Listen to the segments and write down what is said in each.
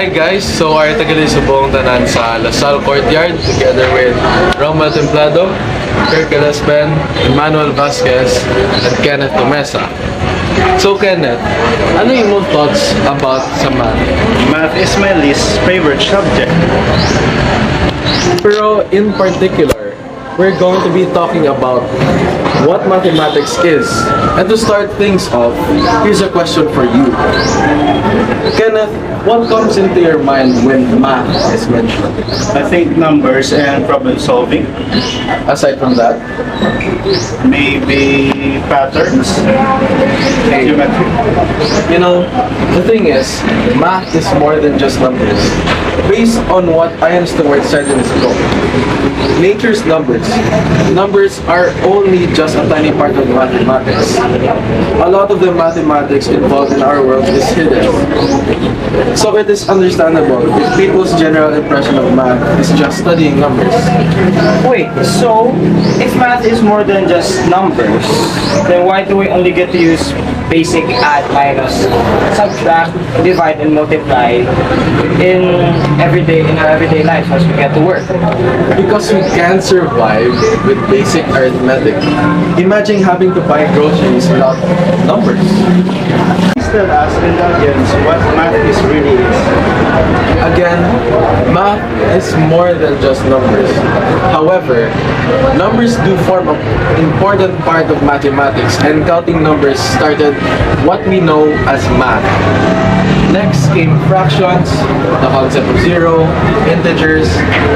Hi guys, so ay tagali sa buong tanan sa Lasal Courtyard together with Romel Templado, Kirk Gillespie, Emmanuel Vasquez, and Kenneth Tomesa. So Kenneth, ano yung mong thoughts about sa math? Math is my least favorite subject. Pero in particular, we're going to be talking about what mathematics is. And to start things off, here's a question for you. Kenneth, what comes into your mind when math is mentioned? I think numbers and problem solving, Aside from that, maybe patterns, geometry. you know, the thing is, math is more than just numbers. Based on what Einstein said in his book, nature's numbers. Numbers are only just a tiny part of mathematics. A lot of the mathematics involved in our world is hidden. So it is understandable if people's general impression of math is just studying numbers. Wait, so if math is more than just numbers, then why do we only get to use basic add, minus, subtract, divide, and multiply in our everyday lives as we get to work? Because we can't survive with basic arithmetic. Imagine having to buy groceries without numbers. Please tell us in the audience what math really is. Again, math is more than just numbers. However, numbers do form an important part of mathematics, and counting numbers started what we know as math. Next came fractions, the concept of zero, integers,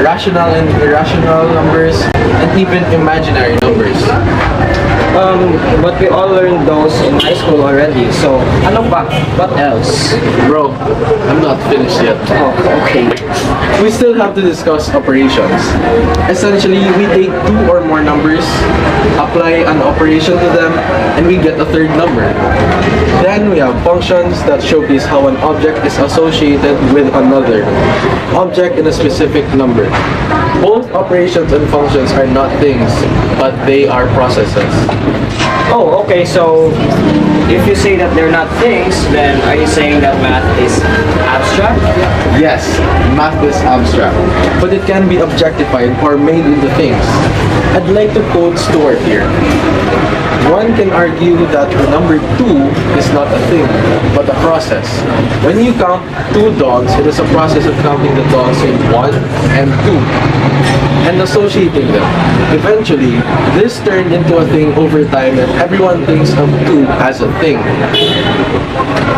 rational and irrational numbers, and even imaginary numbers. But we all learned those in high school already. So, ano pa? What else? Bro, I'm not finished yet. Oh, okay. We still have to discuss operations. Essentially, we take two or more numbers, apply an operation to them, and we get a third number. Then we have functions that showcase how an object is associated with another object in a specific number. Both operations and functions are not things, but they are processes. Oh, okay. So, if you say that they're not things, then are you saying that math is abstract? Yes, math is abstract, but it can be objectified or made into things. I'd like to quote Stuart here. One can argue that the number 2 is not a thing, but a process. When you count 2 dogs, it is a process of counting the dogs in 1 and 2, and associating them. Eventually, this turned into a thing over time, and everyone thinks of 2 as a thing.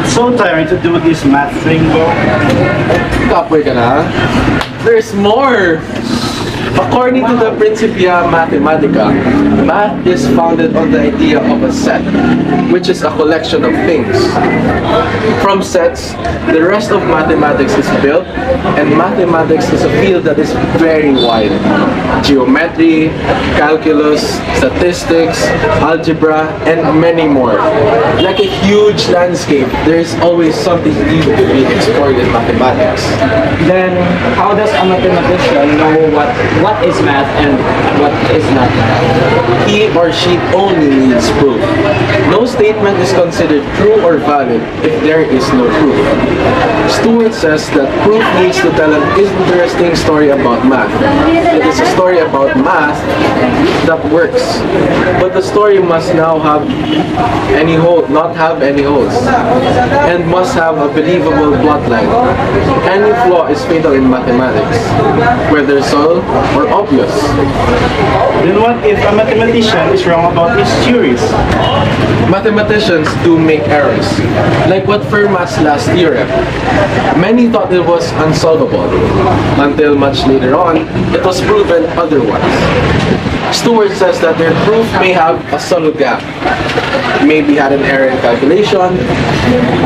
So tiring to do this math thing, bro. Kapoy ka na? There's more! According to the Principia Mathematica, math is founded on the idea of a set, which is a collection of things. From sets, the rest of mathematics is built, and mathematics is a field that is very wide. Geometry, calculus, statistics, algebra, and many more. Like a huge landscape, there is always something new to be explored in mathematics. Then, how does a mathematician know what is math and what is not math? He or she only needs proof. No statement is considered true or valid if there is no proof. Stuart says that proof needs to tell an interesting story about math. It is a story about math that works, but the story must now have not have any holes, and must have a believable plotline. Any flaw is fatal in mathematics, whether subtle or obvious. Then what if a mathematician is wrong about his theories? Mathematicians do make errors, like what Fermat's last theorem. Many thought it was unsolvable, until much later on, it was proven otherwise. Stuart says that their proof may have a subtle gap, maybe had an error in calculation,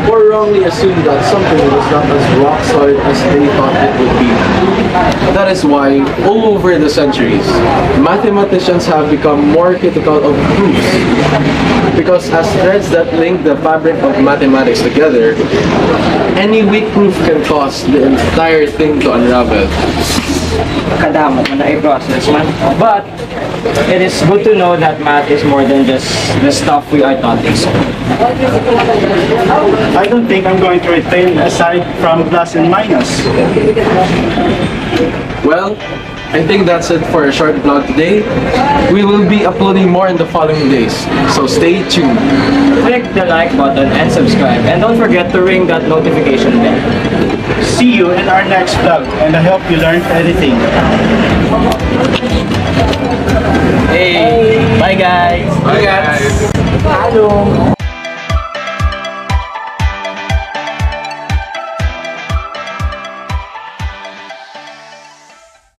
or wrongly assumed that something was not as rock solid as they thought it would be. That is why, over the centuries, mathematicians have become more critical of proofs, because as threads that link the fabric of mathematics together, any weak proof can cause the entire thing to unravel. Kadamo mo na i-process man. But, it is good to know that math is more than just the stuff we are taught in school. I don't think I'm going to retain aside from plus and minus. Well, I think that's it for a short vlog today. We will be uploading more in the following days, so stay tuned. Click the like button and subscribe, and don't forget to ring that notification bell. See you in our next vlog, and I hope you learned anything. Hey, bye guys. Bye guys! Hello.